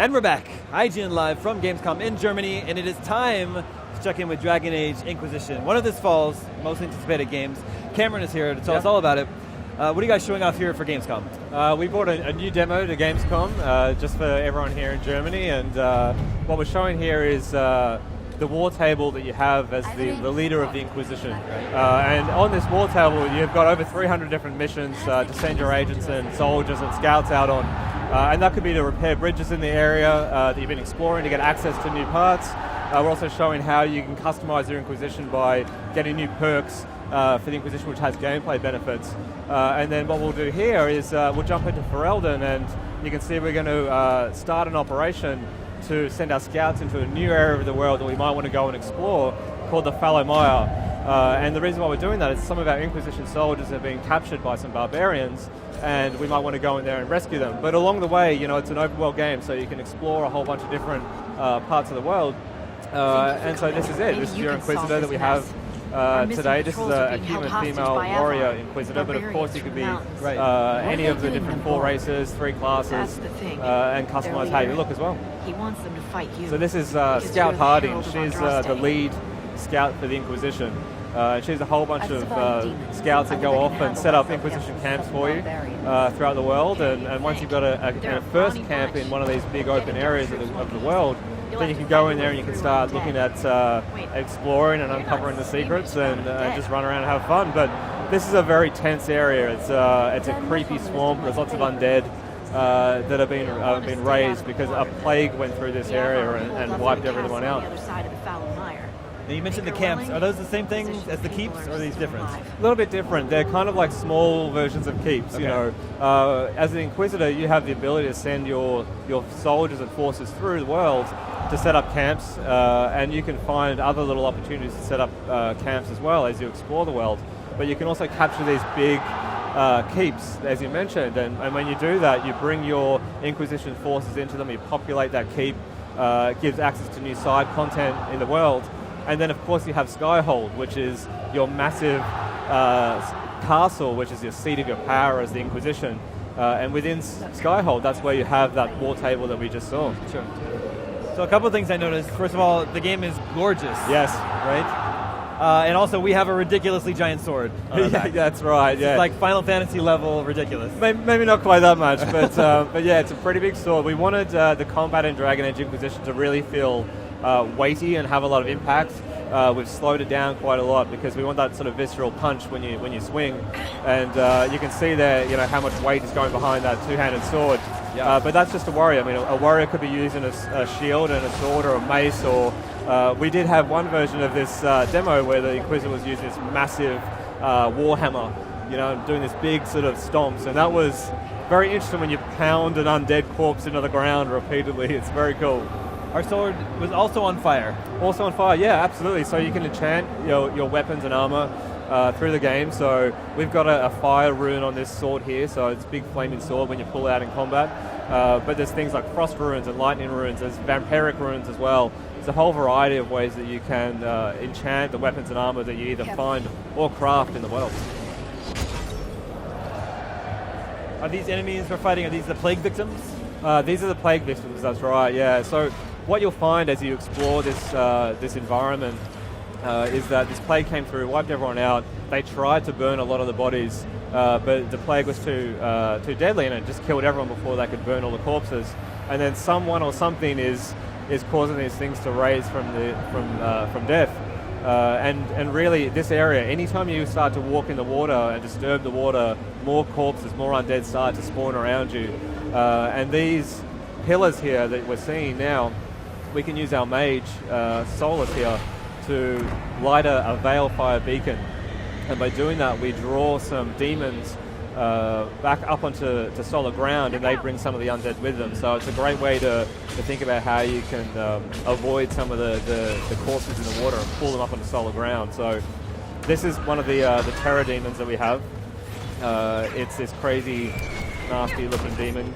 And we're back, IGN Live from Gamescom in Germany, and it is time to check in with Dragon Age Inquisition, one of this fall's most anticipated games. Cameron is here to tell us all about it. What are you guys showing off here for Gamescom? We brought a new demo to Gamescom just for everyone here in Germany, and what we're showing here is the war table that you have as the leader of the Inquisition. And on this war table, you've got over 300 different missions to send your agents and soldiers and scouts out on. And that could be to repair bridges in the area that you've been exploring to get access to new parts. We're also showing how you can customize your Inquisition by getting new perks for the Inquisition, which has gameplay benefits. And then what we'll do here is we'll jump into Ferelden, and you can see we're going to start an operation to send our scouts into a new area of the world that we might want to go and explore called the Fallow Mire. And the reason why we're doing that is some of our Inquisition soldiers have been captured by some barbarians, and we might want to go in there and rescue them. But along the way, you know, it's an open world game, so you can explore a whole bunch of different parts of the world. And so this is it. This is your Inquisitor that we have today. This is a human female warrior Inquisitor, but of course you could be any of the different 4 races, 3 classes, and customize how you look as well. He wants them to fight you. So this is Scout Harding. She's the lead scout for the Inquisition. She has a whole bunch of scouts that go off and set up Inquisition camps for you throughout the world, and once you've got a first camp in one of these big open areas of the world, then you can go in there and you can start looking at exploring and uncovering the secrets and just run around and have fun. But this is a very tense area. It's a creepy swamp. There's lots of undead that have been raised because a plague went through this area and wiped everyone out. Now you mentioned the camps. Are those the same thing as the keeps, or are these different? A little bit different. They're kind of like small versions of keeps. Okay. You know, as an Inquisitor, you have the ability to send your soldiers and forces through the world to set up camps, and you can find other little opportunities to set up camps as well as you explore the world. But you can also capture these big keeps, as you mentioned, and when you do that, you bring your Inquisition forces into them, you populate that keep, gives access to new side content in the world. And then, of course, you have Skyhold, which is your massive castle, which is your seat of your power as the Inquisition. And within Skyhold, that's where you have that war table that we just saw. Sure. So a couple of things I noticed. First of all, the game is gorgeous. Yes. Right? And also, we have a ridiculously giant sword. Yeah, that's right. Yeah. It's like Final Fantasy level ridiculous. Maybe not quite that much, but yeah, it's a pretty big sword. We wanted the combat in Dragon Age Inquisition to really feel weighty and have a lot of impact. We've slowed it down quite a lot because we want that sort of visceral punch when you swing, and you can see there, you know, how much weight is going behind that two-handed sword. Yeah. But that's just a warrior. I mean, a warrior could be using a shield and a sword or a mace, or we did have one version of this demo where the Inquisitor was using this massive warhammer, you know, doing this big sort of stomps, and that was very interesting when you pound an undead corpse into the ground repeatedly. It's very cool. Our sword was also on fire. Also on fire, yeah, absolutely. So you can enchant your weapons and armor through the game. So we've got a fire rune on this sword here, so it's a big flaming sword when you pull it out in combat. But there's things like frost runes and lightning runes, there's vampiric runes as well. There's a whole variety of ways that you can enchant the weapons and armor that you either find or craft in the world. Are these enemies we're fighting, are these the plague victims? These are the plague victims, that's right, yeah. So what you'll find as you explore this environment is that this plague came through, wiped everyone out. They tried to burn a lot of the bodies, but the plague was too deadly, and it just killed everyone before they could burn all the corpses. And then someone or something is causing these things to raise from death. And really, this area, anytime you start to walk in the water and disturb the water, more corpses, more undead start to spawn around you. And these pillars here that we're seeing now, we can use our mage, Solus here, to light a Veilfire beacon. And by doing that, we draw some demons back up onto solid ground, and they bring some of the undead with them. So it's a great way to think about how you can avoid some of the corpses in the water and pull them up onto solid ground. So this is one of the terror demons that we have. It's this crazy, nasty-looking demon,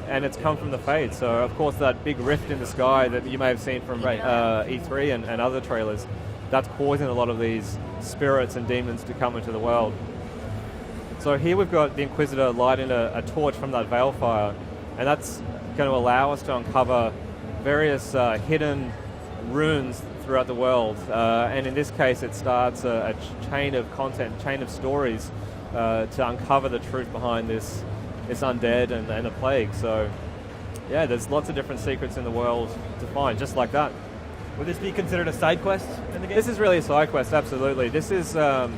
and it's come from the Fade. So, of course, that big rift in the sky that you may have seen from E3 and other trailers, that's causing a lot of these spirits and demons to come into the world. So here we've got the Inquisitor lighting a torch from that Veilfire, and that's going to allow us to uncover various hidden runes throughout the world. And in this case, it starts a chain of content, chain of stories to uncover the truth behind this undead and the plague. So, yeah, there's lots of different secrets in the world to find, just like that. Would this be considered a side quest in the game? This is really a side quest, absolutely. This is an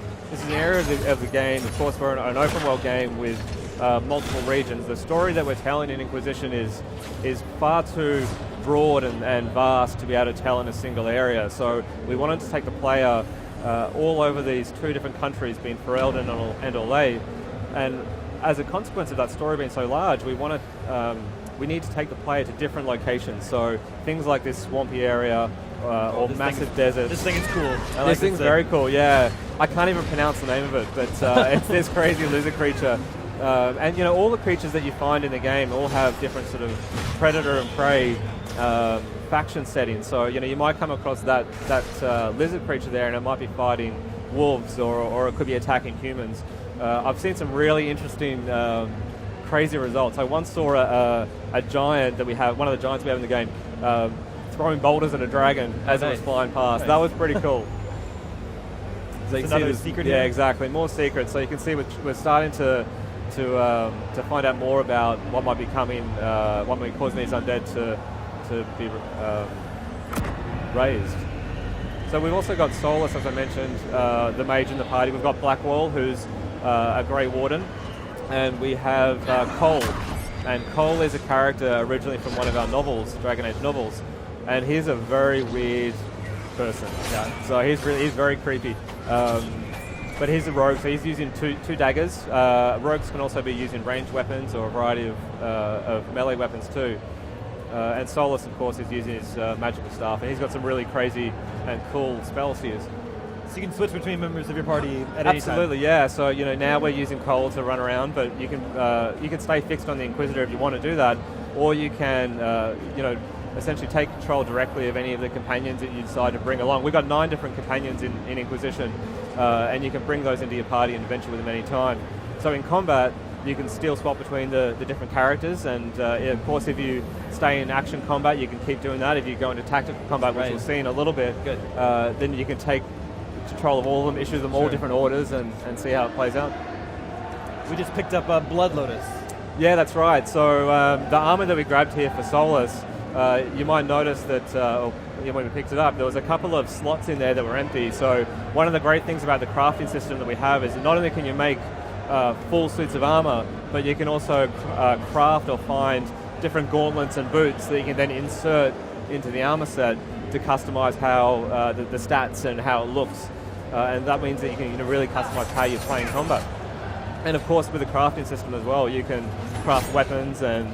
area of the game. Of course, we're an open world game with multiple regions. The story that we're telling in Inquisition is far too broad and vast to be able to tell in a single area. So we wanted to take the player all over these 2 different countries, being Ferelden and Orlais, and as a consequence of that story being so large, we need to take the player to different locations. So things like this swampy area or massive deserts. This thing is cool. This thing's very cool, yeah. I can't even pronounce the name of it, but it's this crazy lizard creature. And you know, all the creatures that you find in the game all have different sort of predator and prey faction settings. So you know, you might come across that lizard creature there, and it might be fighting wolves, or it could be attacking humans. I've seen some really interesting, crazy results. I once saw a giant that we have, one of the giants we have in the game, throwing boulders at a dragon as it was flying past. Nice. That was pretty cool. So you can another see secret here? here? Yeah, exactly. More secrets. So you can see we're starting to find out more about what might be coming, what might be causing these undead to be raised. So we've also got Solus, as I mentioned, the mage in the party. We've got Blackwall, who's a Grey Warden, and we have Cole. And Cole is a character originally from one of our novels, Dragon Age novels, and he's a very weird person. Yeah. So he's very creepy. But he's a rogue, so he's using two daggers. Rogues can also be using ranged weapons or a variety of melee weapons too. And Solus, of course, is using his magical staff, and he's got some really crazy and cool spells to use. So you can switch between members of your party at any time? Absolutely, yeah. So you know, now we're using Cole to run around, but you can stay fixed on the Inquisitor if you want to do that, or you can essentially take control directly of any of the companions that you decide to bring along. We've got 9 different companions in Inquisition, and you can bring those into your party and adventure with them any time. So in combat, you can still swap between the different characters, and of course, if you stay in action combat, you can keep doing that. If you go into tactical combat, which we'll see in a little bit, then you can take control of all of them, issue them all different orders, and see how it plays out. We just picked up Blood Lotus. Yeah, that's right. So the armor that we grabbed here for Solus, you might notice that when we picked it up, there was a couple of slots in there that were empty. So one of the great things about the crafting system that we have is that not only can you make full suits of armor, but you can also craft or find different gauntlets and boots that you can then insert into the armor set to customize how the stats and how it looks. And that means that you can really customize how you're playing combat. And of course, with the crafting system as well, you can craft weapons and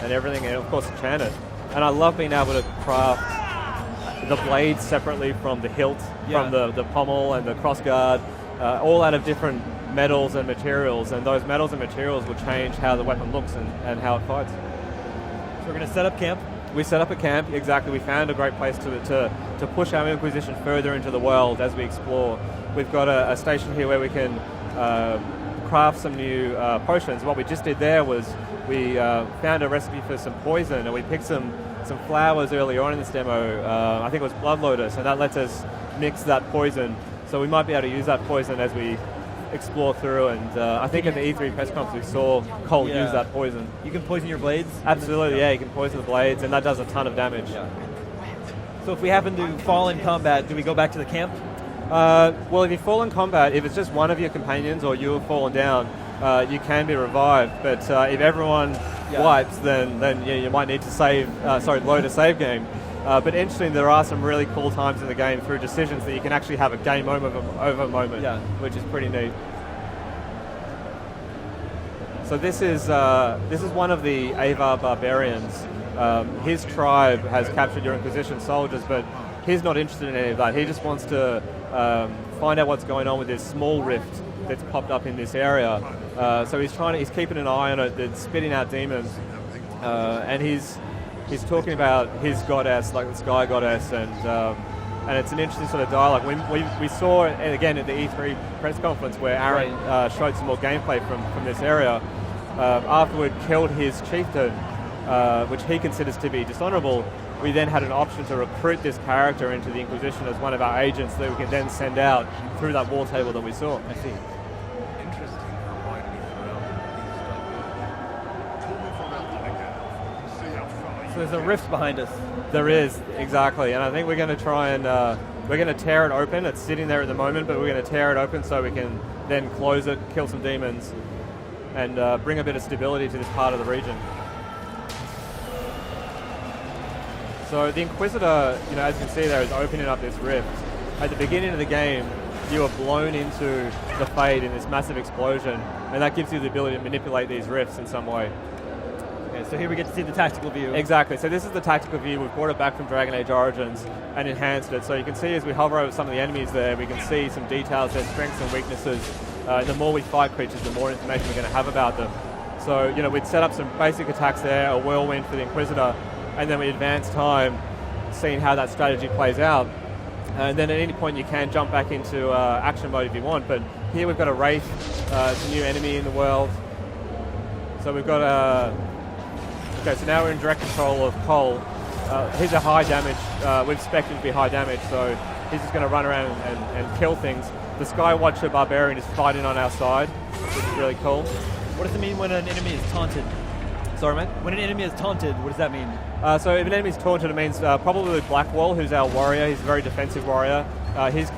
everything, and of course enchant it. And I love being able to craft the blades separately from the hilt, from the pommel and the crossguard, all out of different metals and materials, and those metals and materials will change how the weapon looks and how it fights. So we're going to set up camp. We set up a camp, exactly. We found a great place to push our Inquisition further into the world as we explore. We've got a station here where we can craft some new potions. What we just did there was we found a recipe for some poison, and we picked some flowers earlier on in this demo. I think it was Blood Lotus, and that lets us mix that poison. So we might be able to use that poison as we explore through, and I think at the E3 press conference we saw Cole use that poison. You can poison your blades? Absolutely, yeah, you can poison the blades, and that does a ton of damage. Yeah. So if we happen to fall in combat, do we go back to the camp? Well, if you fall in combat, if it's just one of your companions or you have fallen down, you can be revived, but if everyone wipes, then you might need to load a save game. But interesting, there are some really cool times in the game through decisions that you can actually have a game over moment, which is pretty neat. So this is one of the Avar barbarians. His tribe has captured your Inquisition soldiers, but he's not interested in any of that. He just wants to find out what's going on with this small rift that's popped up in this area. So he's keeping an eye on it. That's spitting out demons, and he's talking about his goddess, like the Sky Goddess, and it's an interesting sort of dialogue. We saw it again at the E3 press conference where Aaron showed some more gameplay from this area. After we'd killed his chieftain, which he considers to be dishonorable, we then had an option to recruit this character into the Inquisition as one of our agents that we can then send out through that war table that we saw. I see. Interesting how widely throughout. So there's a rift behind us. There is, exactly, and I think we're going to try and we're going to tear it open. It's sitting there at the moment, but we're going to tear it open so we can then close it, kill some demons, and bring a bit of stability to this part of the region. So the Inquisitor, as you can see there, is opening up this rift. At the beginning of the game, you are blown into the Fade in this massive explosion, and that gives you the ability to manipulate these rifts in some way. Okay, so here we get to see the tactical view. Exactly, so this is the tactical view. We've brought it back from Dragon Age Origins and enhanced it. So you can see as we hover over some of the enemies there, we can see some details, their strengths and weaknesses. The more we fight creatures, the more information we're going to have about them. So, we'd set up some basic attacks there, a whirlwind for the Inquisitor, and then we advance time, seeing how that strategy plays out. And then at any point you can jump back into action mode if you want. But here we've got a Wraith, it's a new enemy in the world. So we've got okay, so now we're in direct control of Cole. He's a high damage, we've expected to be high damage, so he's just going to run around and kill things. The Skywatcher Barbarian is fighting on our side, which is really cool. What does it mean when an enemy is taunted? Sorry, mate? When an enemy is taunted, what does that mean? So if an enemy's taunted, it means probably Blackwall, who's our warrior. He's a very defensive warrior. He's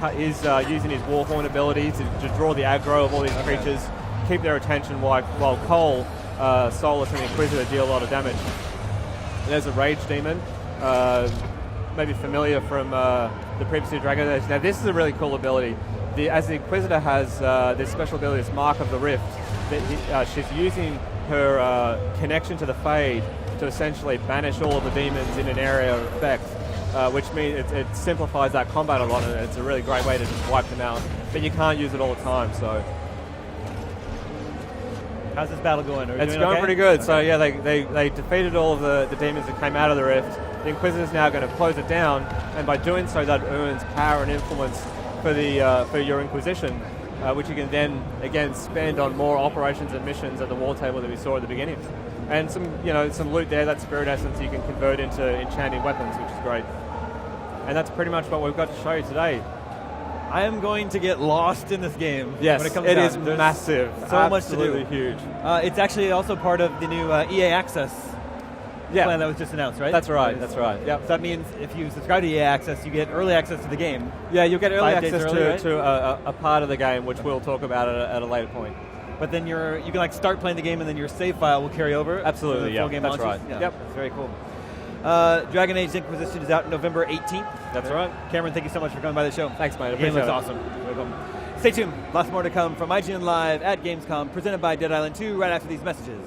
using his Warhorn ability to draw the aggro of all these creatures, keep their attention while Cole, Solus, and the Inquisitor deal a lot of damage. There's a Rage Demon, maybe familiar from the previous two Dragon Age. Now this is a really cool ability. As the Inquisitor has this special ability, this Mark of the Rift, she's using her connection to the Fade to essentially banish all of the demons in an area of effect, which means it simplifies that combat a lot, and it's a really great way to just wipe them out. But you can't use it all the time, so... How's this battle going? It's going pretty good. Okay. So yeah, they defeated all of the demons that came out of the Rift. The Inquisitor's now going to close it down, and by doing so that earns power and influence for your Inquisition, which you can then again spend on more operations and missions at the war table that we saw at the beginning. And some loot there, that Spirit Essence you can convert into enchanting weapons, which is great. And that's pretty much what we've got to show you today. I am going to get lost in this game. Yes, when it comes it down. is massive. So much to do. Absolutely huge. It's actually also part of the new EA Access plan that was just announced, right? That's right, that's right. Yep. So that means if you subscribe to EA Access, you get early access to the game. Yeah, you'll get early 5 days access early, to a part of the game, which we'll talk about at a later point. But then you can start playing the game, and then your save file will carry over. Absolutely, full game that's launches. right. Yeah, Yep. That's very cool. Dragon Age Inquisition is out November 18th. That's right. Cameron, thank you so much for coming by the show. Thanks, mate. The game Appreciate looks it. awesome. Welcome. Stay tuned. Lots more to come from IGN Live at Gamescom, presented by Dead Island 2 right after these messages.